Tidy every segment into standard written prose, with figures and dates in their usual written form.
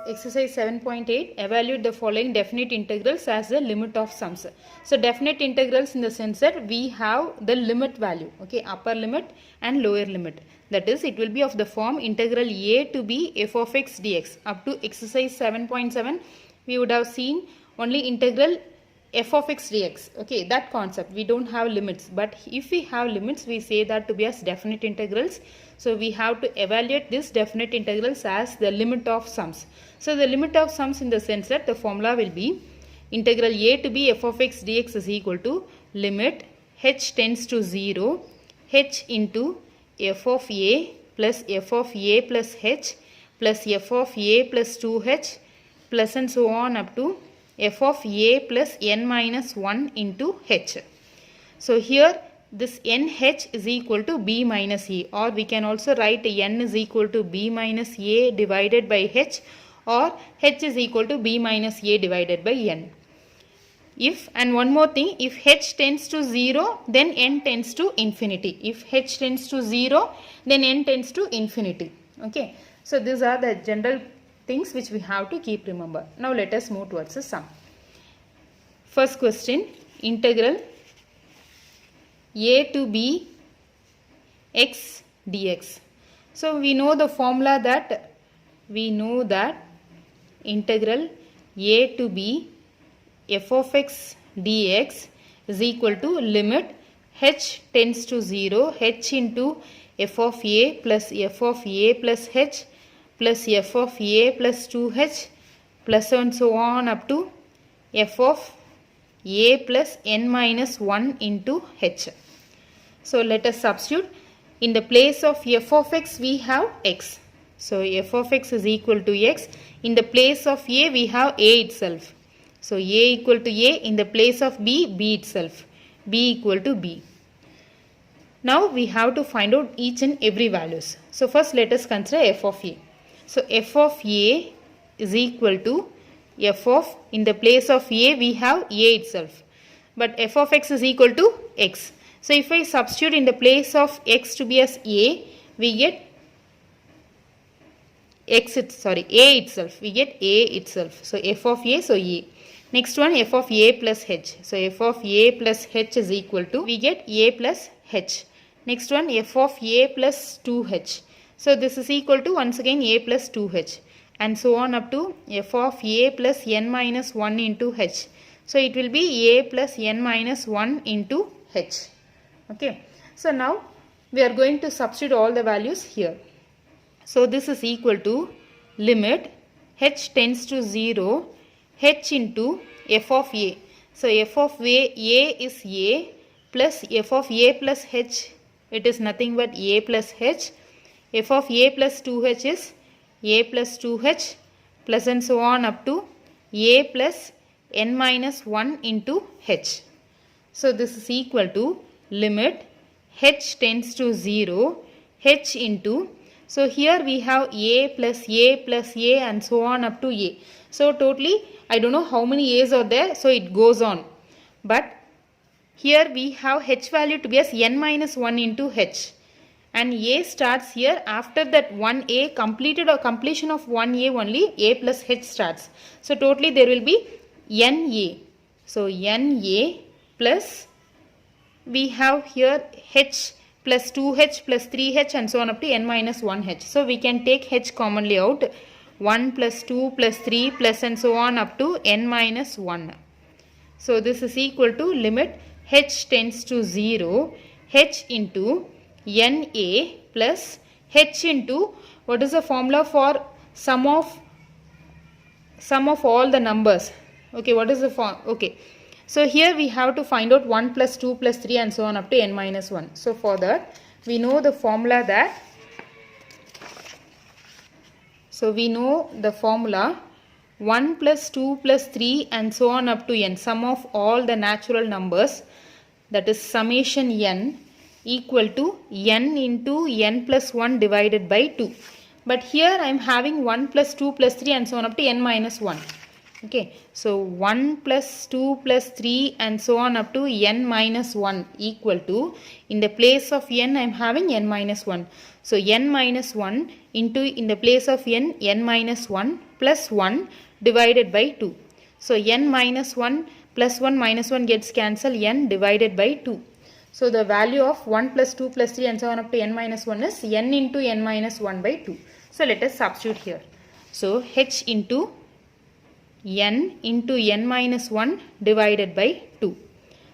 Exercise 7.8, evaluate the following definite integrals as the limit of sums. So definite integrals in the sense that we have the limit value, okay, upper limit and lower limit. That is, it will be of the form integral a to b f of x dx. Up to exercise 7.7, we would have seen only integral f of x dx, okay, that concept. We don't have limits, but if we have limits, we say that to be as definite integrals. So we have to evaluate this definite integrals as the limit of sums. So the limit of sums in the sense that the formula will be integral a to b f of x dx is equal to limit h tends to 0 h into f of a plus f of a plus h plus f of a plus 2h plus and so on up to f of a plus n minus 1 into h. So here this nh is equal to b minus a, or we can also write n is equal to b minus a divided by h, or h is equal to b minus a divided by n. If, and one more thing, if h tends to 0, then n tends to infinity. If h tends to 0, then n tends to infinity. Okay. So these are the general things which we have to keep remember. Now let us move towards the sum. First question, integral a to b x dx. So we know the formula that integral a to b f of x dx is equal to limit h tends to 0 h into f of a plus f of a plus h plus f of a plus 2h plus and so on up to f of a plus n minus 1 into h. So let us substitute. In the place of f of x we have x. So f of x is equal to x. In the place of a we have a itself. So a equal to a. In the place of b, b itself. b equal to b. Now we have to find out each and every values. So first let us consider f of a. So f of a is equal to f of, in the place of a we have a itself. But f of x is equal to x. So if I substitute in the place of x to be as a, we get a itself. We get a itself. So f of a, so a. Next one, f of a plus h. So f of a plus h is equal to, we get a plus h. Next one, f of a plus 2h. So this is equal to once again a plus 2h. And so on up to f of a plus n minus 1 into h. So it will be a plus n minus 1 into h. Okay. So now we are going to substitute all the values here. So this is equal to limit h tends to 0 h into f of a. So f of a is a plus f of a plus h, it is nothing but a plus h. F of a plus 2h is a plus 2h plus and so on up to a plus n minus 1 into h. So this is equal to limit h tends to 0 h into, so here we have a plus a and so on up to a. So totally I don't know how many a's are there, so it goes on. But here we have h value to be as n minus 1 into h. And a starts here. After that 1a completed or completion of 1a only a plus h starts. So totally there will be na. So na plus we have here h plus 2h plus 3h and so on up to n minus 1h. So we can take h commonly out. 1 plus 2 plus 3 plus and so on up to n minus 1. So this is equal to limit h tends to 0 h into na plus h into, what is the formula for sum of all the numbers? Okay, what is the form? Okay. So here we have to find out 1 plus 2 plus 3 and so on up to n minus 1. So for that we know the formula that, so we know the formula 1 plus 2 plus 3 and so on up to n, sum of all the natural numbers, that is summation n equal to n into n plus 1 divided by 2. But here I am having 1 plus 2 plus 3 and so on up to n minus 1. Okay, so 1 plus 2 plus 3 and so on up to n minus 1 equal to, in the place of n I am having n minus 1. So n minus 1 into, in the place of n minus 1 plus 1 divided by 2. So n minus 1 plus 1 minus 1 gets cancelled, n divided by 2. So the value of 1 plus 2 plus 3 and so on up to n minus 1 is n into n minus 1 by 2. So let us substitute here. So h into n into n minus 1 divided by 2.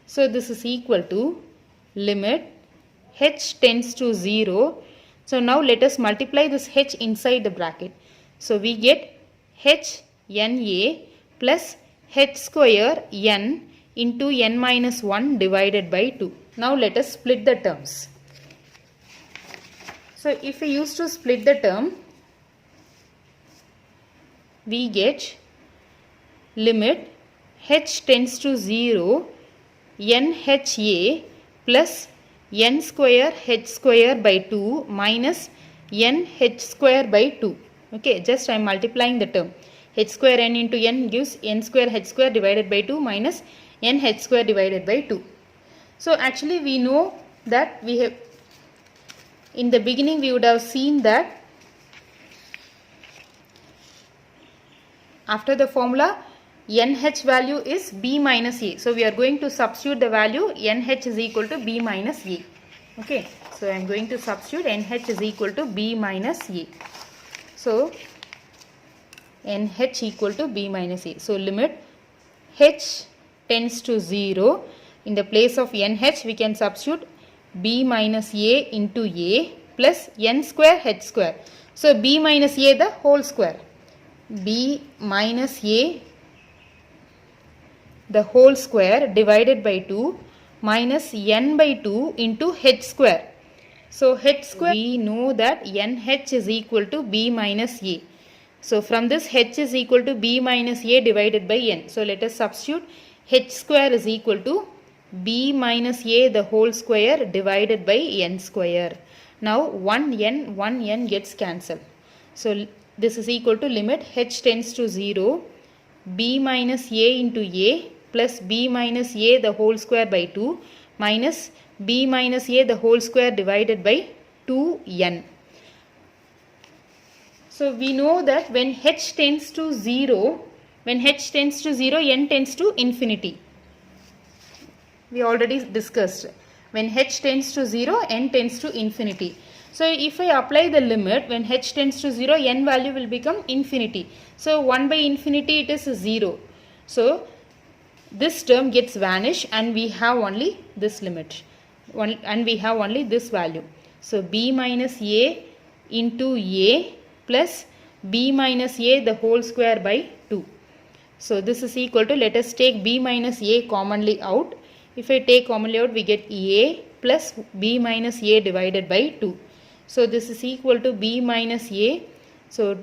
So this is equal to limit h tends to 0. So now let us multiply this h inside the bracket. So we get h na plus h square n into n minus 1 divided by 2. Now let us split the terms. So if we use to split the term, we get limit h tends to 0 nha plus n square h square by 2 minus n h square by 2. Okay, just I am multiplying the term. H square n into n gives n square h square divided by 2 minus n h square divided by 2. So actually we know that we have, in the beginning we would have seen that after the formula nh value is b minus a. So we are going to substitute the value nh is equal to b minus a. Okay, so I am going to substitute nh is equal to b minus a. So nh equal to b minus a. So limit h tends to 0. In the place of nh we can substitute b minus a into a plus n square h square. So b minus a the whole square. B minus a the whole square divided by 2 minus n by 2 into h square. So h square, we know that nh is equal to b minus a. So from this h is equal to b minus a divided by n. So let us substitute h square is equal to b minus a the whole square divided by n square. Now 1n gets cancelled. So this is equal to limit h tends to 0 b minus a into a plus b minus a the whole square by 2 minus b minus a the whole square divided by 2n. So we know that when h tends to 0, n tends to infinity. We already discussed. When h tends to 0, n tends to infinity. So if I apply the limit, when h tends to 0, n value will become infinity. So 1 by infinity it is 0. So this term gets vanished and we have only this limit. And we have only this value. So b minus a into a plus b minus a the whole square by 2. So this is equal to, let us take b minus a commonly out. If I take commonly out, we get a plus b minus a divided by 2. So this is equal to b minus a. So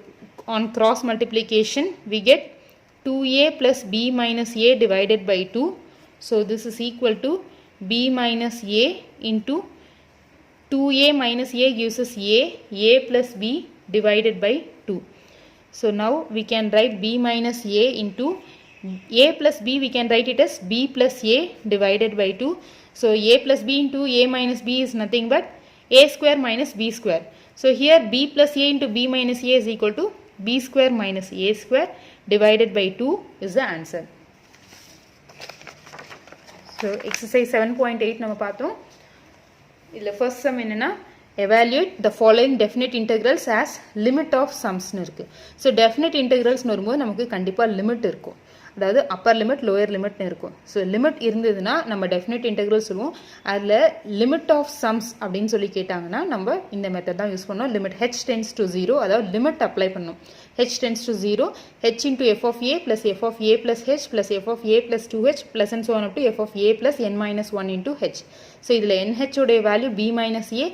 on cross multiplication, we get 2a plus b minus a divided by 2. So this is equal to b minus a into 2a minus a gives us a plus b divided by 2. So now we can write b minus a into a plus b, we can write it as b plus a divided by 2. So a plus b into a minus b is nothing but a square minus b square. So here b plus a into b minus a is equal to b square minus a square divided by 2 is the answer. So exercise 7.8 நம்ம பார்த்தோம். இதில் first sum என்னன்னா, evaluate the following definite integrals as limit of sums னு இருக்கு. So definite integrals வரும்போது நமக்கு கண்டிப்பா limit இருக்கும். அதாவது அப்பர் லிமிட் லோயர் லிமிட்னு இருக்கும். ஸோ லிமிட் இருந்ததுன்னா நம்ம டெஃபினட் இன்டெக்ரல் சொல்லுவோம். அதில் லிமிட் ஆஃப் சம்ஸ் அப்படின்னு சொல்லி கேட்டாங்கன்னா நம்ம இந்த மெத்தட் தான் யூஸ் பண்ணோம். லிமிட் ஹெச் டென்ஸ் டு 0, அதாவது லிமிட் அப்ளை பண்ணணும். H tends to 0, h into f of a plus f of a plus h plus f of a plus 2h plus and so on up to f of a plus n minus 1 into h. So இதில் n h உடைய value b minus a.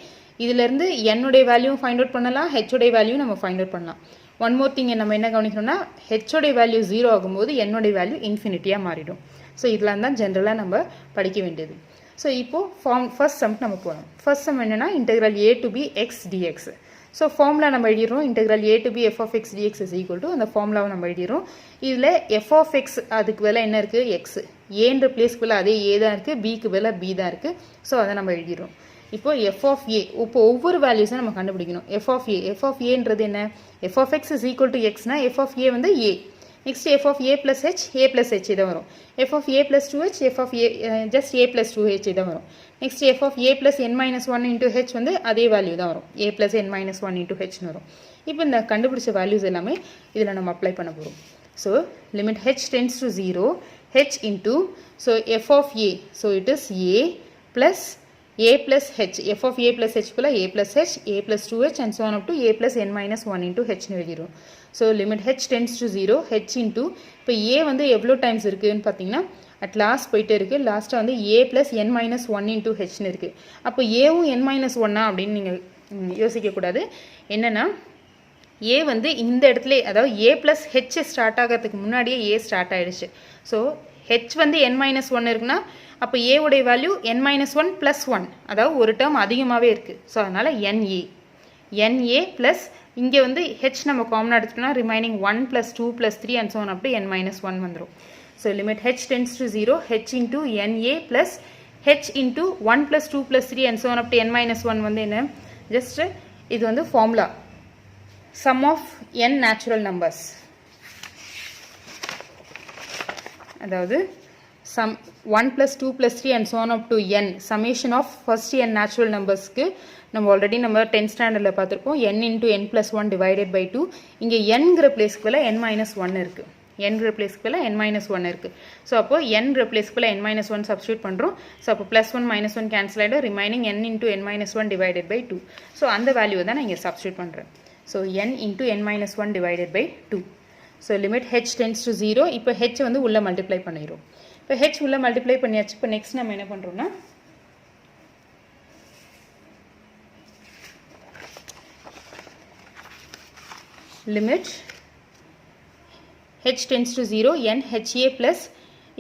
இதிலேருந்து என்னுடைய value find out பண்ணலாம், ஹெச்னுடைய value நம்ம find out பண்ணலாம். One more thing நம்ம என்ன கவனிக்கணும்னா, ஹெச்சோடைய வேல்யூ 0 ஆகும்போது என்னுடைய வேல்யூ இன்ஃபினிட்டியாக மாறிடும். ஸோ இதெல்லாம் தான் ஜென்ரலாக நம்ம படிக்க வேண்டியது. ஸோ இப்போது ஃபர்ஸ்ட் சம் நம்ம போகணும். ஃபர்ஸ்ட் சம் என்னென்னா integral a to b x dx. So formula நம்ம எழுதிடுறோம், integral a to b f of x dx is equal to அந்த ஃபார்முலாவை நம்ம எழுதிடுறோம். இதில் f of x அதுக்கு வேலை என்ன இருக்குது, எக்ஸ். ஏன்ற பிளேஸ்க்கு வேலை அதே ஏ தான் இருக்குது, பிக்கு வேலை பி தான் இருக்குது. ஸோ அதை நம்ம எழுதிடுறோம். இப்போ f of a, இப்போ ஒவ்வொரு வேல்யூஸை நம்ம கண்டுபிடிக்கணும். f of aன்றது என்ன, f of x is equal to xனா f of a வந்து a. Next f of a plus h இதான் வரும். f of a plus 2h, f of a just a plus 2h இதான் வரும். Next f of a plus n minus 1 into h வந்து அதே value தான் வரும், a plus n minus 1 into h வரும். இப்போ இந்த கண்டுபிடிச்ச வேல்யூஸ் எல்லாமே இதில் நம்ம அப்ளை பண்ண போகிறோம். So limit h tends to 0, h into, so f of a, so it is a plus h, f of a plus h போல a plus h, a plus 2h and so on up to a plus n minus 1 into h எழுதிரும். So limit h tends to 0, h into, இப்போ a வந்து எவ்வளோ times இருக்குதுன்னு பார்த்தீங்கன்னா at last போயிட்டே இருக்குது, லாஸ்ட்டாக வந்து a plus n minus 1 into hன்னு இருக்குது. அப்போ ஏவும் n minus 1 அப்படின்னு நீங்கள் யோசிக்கக்கூடாது. என்னென்னா a வந்து இந்த இடத்துல, அதாவது a plus h ஸ்டார்ட் ஆகிறதுக்கு முன்னாடியே a ஸ்டார்ட் ஆகிடுச்சு. ஸோ h வந்து n minus 1 இருக்குன்னா அப்போ a உடைய வேல்யூ n minus 1 plus 1, அதாவது ஒரு டேர்ம் அதிகமாகவே இருக்குது. ஸோ அதனால் na plus இங்கே வந்து h நம்ம காமனாக எடுத்துட்டோம்னா remaining 1 plus 2 plus 3 and so on up to n minus 1 வந்துடும். So limit h tends to 0, h into na plus h into 1 plus 2 plus 3 and so on up to n minus 1 வந்து என்ன, just இது வந்து formula sum of n natural numbers, அதாவது sum 1 plus 2 plus 3 and so on up to n, summation of first n natural numbersக்கு நம்ம already நம்ம 10th ஸ்டாண்டர்டில் பார்த்துருப்போம். n into n plus 1 divided by 2, இங்கே nங்கிற பிளேஸ்க்கு வேலை n minus 1 இருக்குது, nங்கிற பிளேஸ்க்கு வேலை n minus 1 இருக்குது. ஸோ அப்போ nங்கிற பிளேஸ்க்கு வேலை n minus 1 சப்ஸ்டியூட் பண்ணுறோம். ஸோ அப்போ plus 1 minus 1 கேன்சல் ஆகிடும், remaining n into n minus 1 divided by 2. So அந்த வேல்யூவை தான் நான் இங்கே சப்ஸ்டியூட் பண்ணுறேன். So n into n minus 1 divided by 2. So limit h tends to 0, இப்போ h வந்து உள்ளே மல்டிப்ளை பண்ணிடும். இப்போ h உள்ளே மல்டிப்ளை பண்ணியாச்சு. இப்போ நெக்ஸ்ட் நம்ம என்ன பண்ணுறோம்னா limit h tends to 0, n ha plus,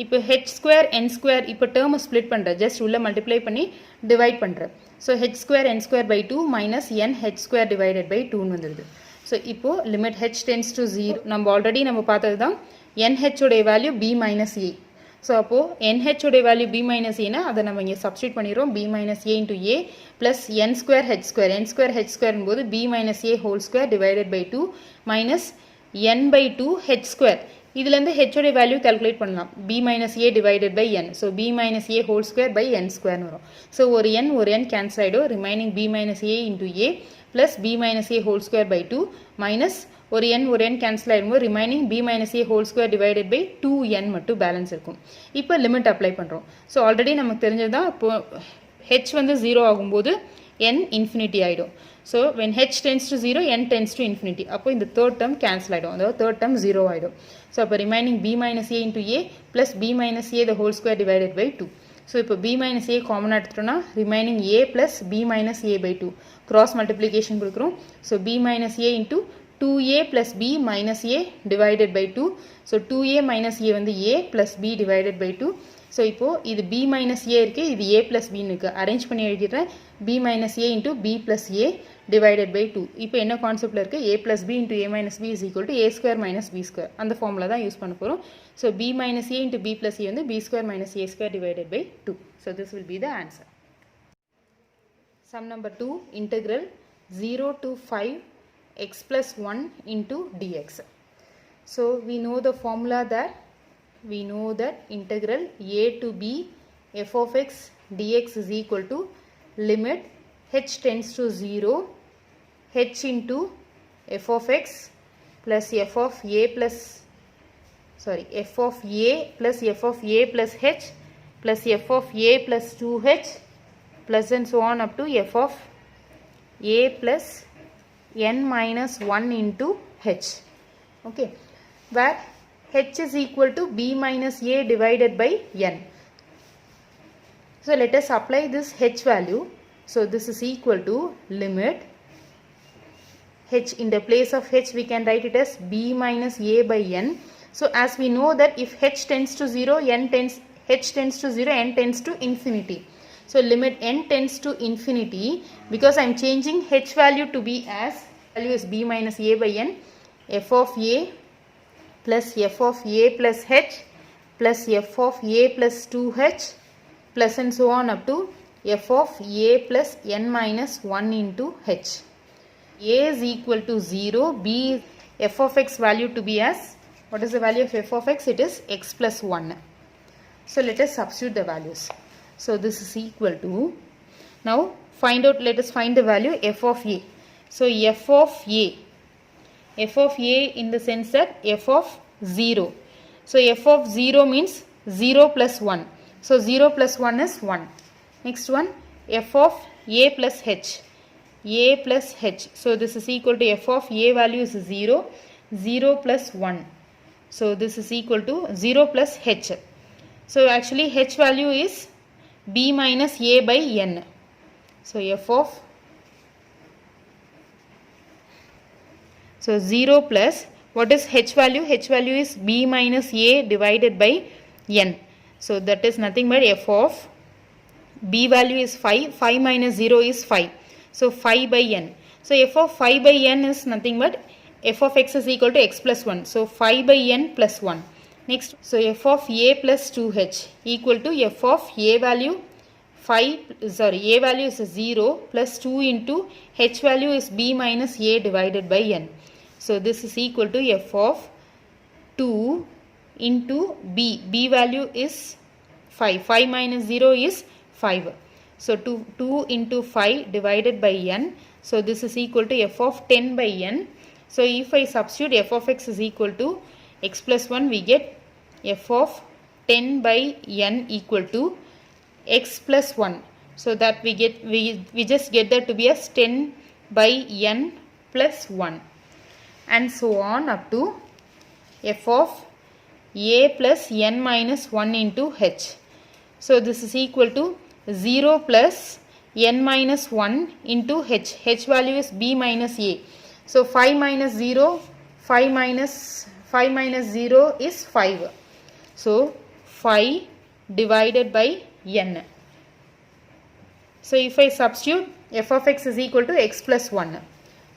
இப்போ h square n square, இப்போ டேர்மை ஸ்ப்ளிட் பண்ணுறேன், ஜஸ்ட் உள்ளே மல்டிப்ளை பண்ணி டிவைட் பண்ணுறேன். So h square n square by 2 minus n h square divided by 2 வந்துடுது. ஸோ இப்போது லிமிட் h tends to 0, நம்ம ஆல்ரெடி நம்ம பார்த்தது தான் nh உடைய value b minus a. So அப்போது nh உடைய வேல்யூ b minus a னா அதை நம்ம இங்கே சப்ஸ்டியூட் பண்ணிடுறோம், b minus a into a plus n square h square போது b minus a whole square divided by 2 minus n by 2 h square. இதுலேருந்து h உடைய வேல்யூ கால்குலேட் பண்ணலாம், b minus a divided by n. So b minus a whole square by n square வரும். So ஒரு n cancel ஆகிடும், remaining b minus a into a plus b minus a whole square by 2 minus ஒரு n cancel ஆகிடும்போது remaining b minus a whole square divided by 2n மட்டும் balance இருக்கும். இப்போ limit apply பண்ணுறோம். So already நமக்கு தெரிஞ்சதான், இப்போ h வந்து 0 ஆகும்போது n இன்ஃபினிட்டி ஆகிடும். So when h tends to 0, n tends to infinity. அப்போ இந்த தேர்ட் டேர்ம் கேன்சல் ஆகிடும், அதாவது தேர்ட் டேர்ம் 0 ஆகிடும். ஸோ அப்போ remaining b minus a into a plus b minus a the whole square divided by 2. So இப்போ b minus a காமனாக எடுத்துட்டோம்னா remaining a plus b minus a by 2 cross multiplication கொடுக்குறோம். So b minus a into 2a plus b minus a divided by 2. So 2a minus a வந்து a plus b divided by 2. So இப்போது இது b minus a இருக்குது, இது a plus b இருக்குது, arrange பண்ணி எழுதிடுறேன், b minus a into b plus a divided by 2. இப்போ என்ன கான்செப்டில் இருக்குது, a plus b into a minus b is equal to a square minus b square. அந்த formula தான் யூஸ் பண்ண போகிறோம். So b minus a into b plus a வந்து b square minus a square divided by 2. So this will be the answer. Sum number 2, integral 0 to 5 x plus 1 into dx. So we know the formula that integral a to b f of x dx is equal to limit h tends to 0, h into f of x plus f of a plus f of a plus f of a plus h plus f of a plus 2h plus and so on up to f of a plus n minus 1 into h. Okay, where h is equal to b minus a divided by n. So let us apply this h value. So this is equal to limit h, in the place of h we can write it as b minus a by n. So as we know that if h tends to 0, h tends to 0, n tends to infinity. So limit n tends to infinity, because I am changing h value to be as value is b minus a by n, f of a plus f of a plus h plus f of a plus 2h plus and so on up to f of a plus n minus 1 into h. A is equal to 0, b f of x value to be as, what is the value of f of x? It is x plus 1. So let us substitute the values. So this is equal to, now let us find the value f of a. So f of a in the sense that f of 0. So f of 0 means 0 plus 1. So 0 plus 1 is 1. Next one, f of a plus h. A plus h. So this is equal to f of a value is 0. 0 plus 1. So this is equal to 0 plus h. So actually h value is b minus a by n. So f of, so 0 plus, what is h value? H value is b minus a divided by n. So that is nothing but f of b value is 5. 5 minus 0 is 5. So 5 by n. So f of 5 by n is nothing but f of x is equal to x plus 1. So 5 by n plus 1. Next, so f of a plus 2h equal to f of a value a value is 0 plus 2 into h value is b minus a divided by n. So this is equal to f of 2 into b value is 5. 5 minus 0 is 5. So 2 into 5 divided by n. So this is equal to f of 10 by n. So if I substitute f of x is equal to x plus 1, we get f of 10 by n equal to x plus 1. So that we just get that to be as 10 by n plus 1. And so on up to f of a plus n minus 1 into h. So this is equal to 0 plus n minus 1 into h. H value is b minus a. So 5 minus 0 is 5. So 5 divided by n. So if I substitute, f of x is equal to x plus 1.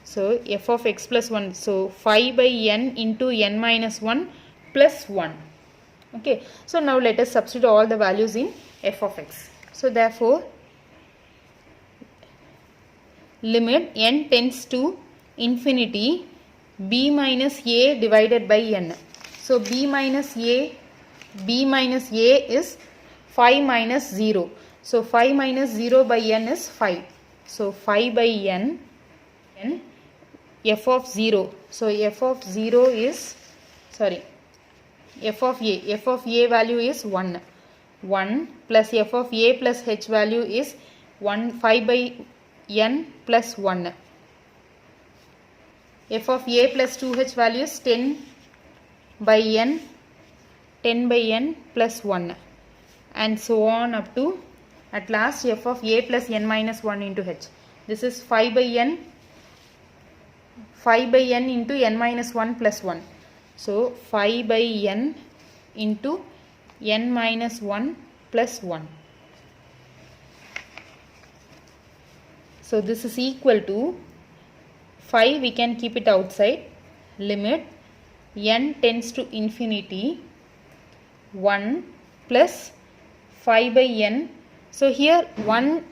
So f of x plus 1. So 5 by n into n minus 1 plus 1. Okay. So now let us substitute all the values in f of x. So therefore, limit n tends to infinity, b minus a divided by n. So b minus a is 5 minus 0. So 5 minus 0 by n is 5. So 5 by n f of 0. So f of 0 is, f of a value is 1. 1 plus f of a plus h value is 5 by n plus 1. F of a plus 2h value is 10 by n plus 1. And so on up to at last f of a plus n minus 1 into h. This is 5 by n into n minus 1 plus 1. So 5 by n into n minus 1 plus 1. So this is equal to 5, we can keep it outside. Limit n tends to infinity 1 plus 5 by n. So here 1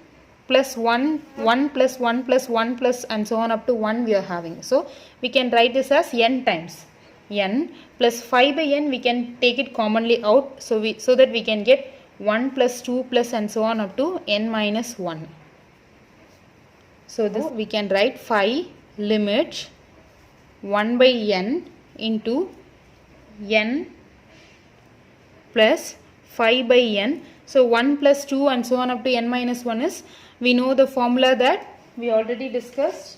plus 1, 1 plus 1 plus 1 plus and so on up to 1 we are having. So we can write this as n times n plus 5 by n, we can take it commonly out. So that we can get 1 plus 2 plus and so on up to n minus 1. So this we can write 5 limit 1 by n into n plus 5 by n. So 1 plus 2 and so on up to n minus 1 is, we know the formula that we already discussed.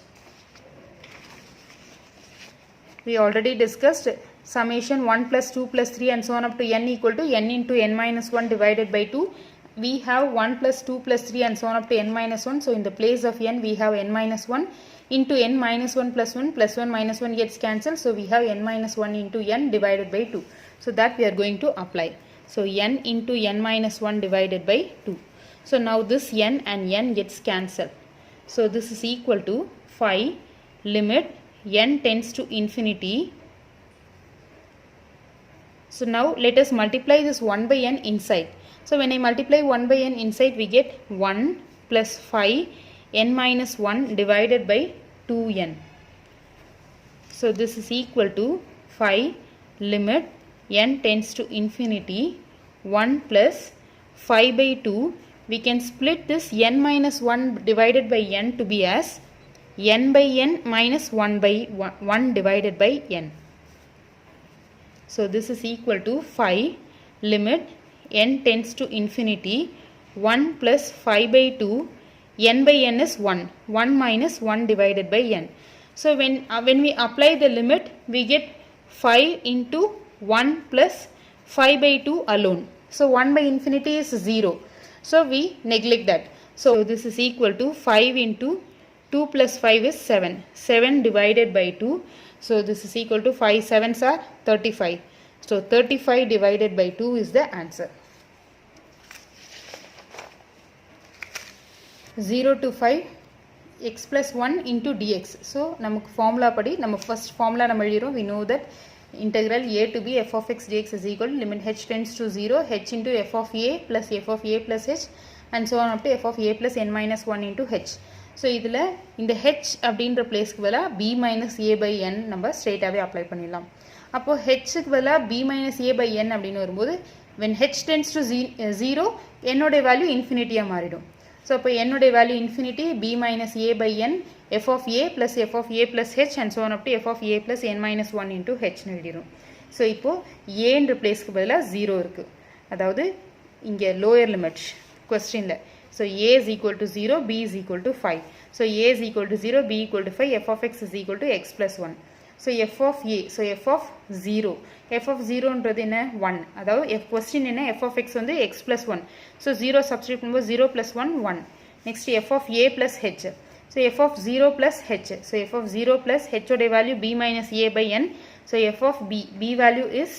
Summation 1 plus 2 plus 3 and so on up to n equal to n into n minus 1 divided by 2. We have 1 plus 2 plus 3 and so on up to n minus 1. So in the place of n we have n minus 1 into n minus 1 plus 1 minus 1 gets cancelled. So we have n minus 1 into n divided by 2. So that we are going to apply. So n into n minus 1 divided by 2. So now this n and n gets cancelled. So this is equal to 5 limit n tends to infinity. So now let us multiply this 1 by n inside. So when I multiply 1 by n inside, we get 1 plus 5 n minus 1 divided by 2n. So this is equal to 5 limit n tends to infinity 1 plus 5 by 2. We can split this n minus 1 divided by n to be as n by n minus 1 by 1 divided by n. So this is equal to 5 limit n tends to infinity 1 plus 5 by 2. N by n is 1. 1 minus 1 divided by n. So when we apply the limit, we get 5 into 1 plus 5 by 2 alone. So 1 by infinity is 0. So we neglect that. So this is equal to 5 into 2 plus 5 is 7. 7 divided by 2. So this is equal to 5 7s are 35. So 35 divided by 2 is the answer. 0 to 5 x plus 1 into dx. So நமக்கு formula படி நம்ம first formula நம்ம எழுதிரும். We know that integral a to b f of x dx is equal to limit h tends to 0 h into f of a plus f of a plus h and so on up to f of a plus n minus 1 into h. So இதில் இந்த h அப்படின்ற பிளேஸ்க்கு பதிலாக b minus a by n நம்ம ஸ்ட்ரெயிட்டாகவே apply பண்ணிடலாம். அப்போ ஹெச்சுக்கு பதிலாக b minus a by n அப்படின்னு வரும்போது when h tends to 0 என்னோடைய வேல்யூ இன்ஃபினிட்டியாக மாறிடும். So இப்போ என்னுடைய value infinity b minus a by n f of a plus f of a plus h and so on up to f of a plus n minus 1 into h எழுதிடும். So இப்போது ஏன்ற பிளேஸ்க்கு பதிலாக 0 இருக்குது. அதாவது இங்கே lower limit கொஸ்டினில். So a is equal to 0, b is equal to 5. So a is equal to 0, b equal to 5, f of x is equal to x plus 1. So f of a, so f of 0. f of 0ன்றது என்ன 1. அதாவது question என்ன f of x வந்து x plus 1. So 0 substitute பண்ணும்போது 0 plus 1 1. Next f of a plus h. So f of 0 plus h. So f of 0 plus h உடைய value b minus a by n. So f of b value is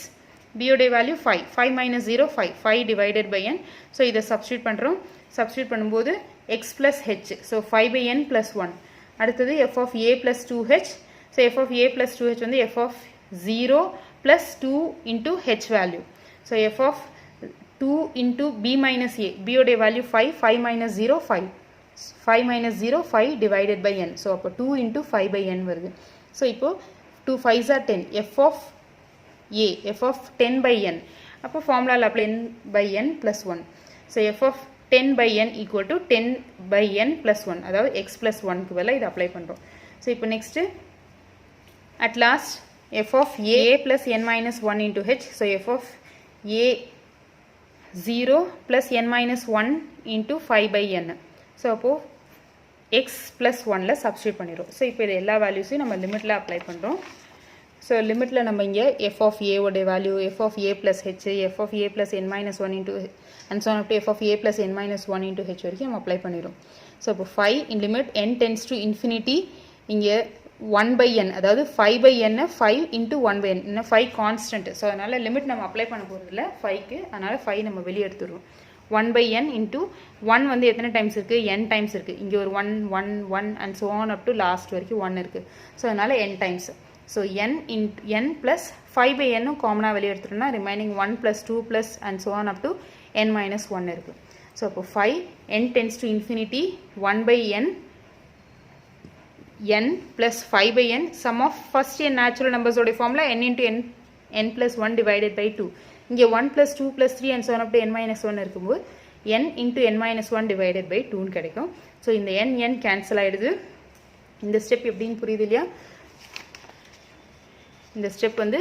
b உடைய value 5. 5 minus 0 5. 5 divided by n. So இதை substitute பண்ணுறோம். Substitute பண்ணும்போது x plus h. So 5 by n plus 1. அடுத்தது f of a plus 2h. So f of a plus 2h வந்து f of 0 plus 2 into h value. So f of 2 into b minus a. b உடைய value 5. 5 minus 0 5. 5 minus 0 5 divided by n. So அப்போ 2 into 5 by n வருது. So இப்போ 2 5s are 10. f of a. f of 10 by n. அப்போ formula apply n by n plus 1. So f of 10 by n equal to 10 by n plus 1. அதாவது x plus 1க்கு பதிலாக இதை apply பண்ணுறோம். So இப்போ next at last f of a plus n minus 1 into h. So f of a 0 plus n minus 1 into 5 by n. So அப்போது x plus 1ல substitute பண்ணிடும். So இப்போ இது எல்லா வேல்யூஸையும் நம்ம லிமிட்டில் அப்ளை பண்ணுறோம். ஸோ லிமிட்டில் நம்ம இங்கே f of a உடைய value f of a plus h, f of a plus n minus 1 into and so on up to f of a plus n minus 1 into h வரைக்கும் நம்ம apply பண்ணிடும். So இப்போ 5 in limit n tends to infinity. இங்கே 1 by n, அதாவது 5 by n 5 into 1 by n. இன்னும் 5 constant. So அதனால் limit நம்ம apply பண்ண போகிறதில்ல 5க்கு. அதனால் 5 நம்ம வெளியே எடுத்துடுறோம். 1 by n into 1 வந்து எத்தனை டைம்ஸ் இருக்குது n டைம்ஸ் இருக்குது. இங்கே ஒரு 1 1 1 and so on up to last வரைக்கும் 1 இருக்குது. ஸோ அதனால் n times. So n plus 5 by n காமனாக வெளியே எடுத்துட்டோம்னா remaining 1 plus 2 plus and so on up to n minus 1 இருக்குது. ஸோ அப்போ 5 n tends to infinity 1 by n n plus 5 by n sum of first n natural numbers உடைய formula n into n plus 1 divided by 2. இங்கே 1 plus 2 plus 3 and so on up to n minus 1 இருக்கும்போது n into n minus 1 divided by 2 கிடைக்கும். So இந்த n cancel ஆகிடுது. இந்த step எப்படின்னு புரியுது இல்லையா? இந்த ஸ்டெப் வந்து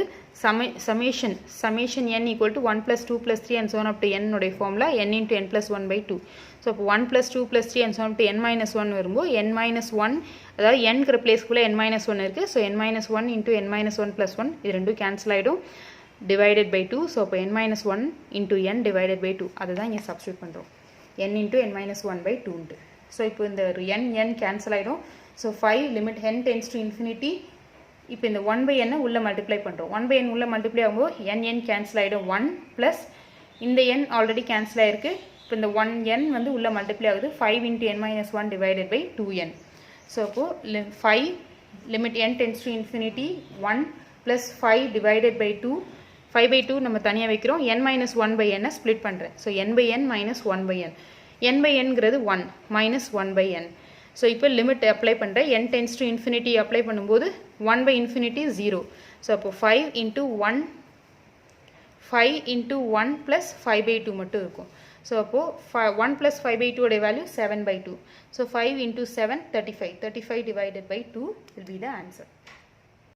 summation n equal to 1 plus 2 plus 3 and so on up to n உடைய formula n into n plus 1 by 2. So இப்போ 1 plus 2 plus 3 and so on up to n minus 1 வரும்போது n minus 1, அதாவது nங்கிற பிளேஸ்க்குள்ளே n minus 1 இருக்குது. So n minus 1 into n minus 1 plus 1 இது ரெண்டும் cancel ஆகிடும். divided by 2. So அப்போ n minus 1 into n divided by 2 அதுதான் இங்கே சப்ஸ்டியூட் பண்ணுறோம். n into n minus 1 by 2. So இப்போ இந்த n கேன்சல் ஆகிடும். So 5 limit n tends to infinity. இப்போ இந்த 1 by n உள்ளே மல்டிப்ளை பண்ணுறோம். 1 by n உள்ளே மல்டிப்ளை ஆகும்போது n கேன்சல் ஆகிடும். 1 ப்ளஸ் இந்த n ஆல்ரெடி கேன்சல் ஆகிருக்கு இப்போ இந்த 1n வந்து உள்ள மல்டிப்ளை ஆகுது 5 into n minus 1 divided by 2n. So அப்போது 5 limit n tends to infinity 1 plus 5 divided by 2 5 by 2 நம்ம தனியாக வைக்கிறோம் n minus 1 by n split பண்ணுறேன். So n by n minus 1 by n n by nங்கிறது 1 minus 1 by n. So இப்போ limit apply பண்ணுறேன். n tends to infinity apply பண்ணும்போது 1 by infinity 0. So அப்போது 5 into 1 5 into 1 plus 5 by 2 மட்டும் இருக்கும். So அப்போது 1 plus 5 by 2 உடைய value 7 by 2. So 5 into 7 35 divided by 2 will be the answer.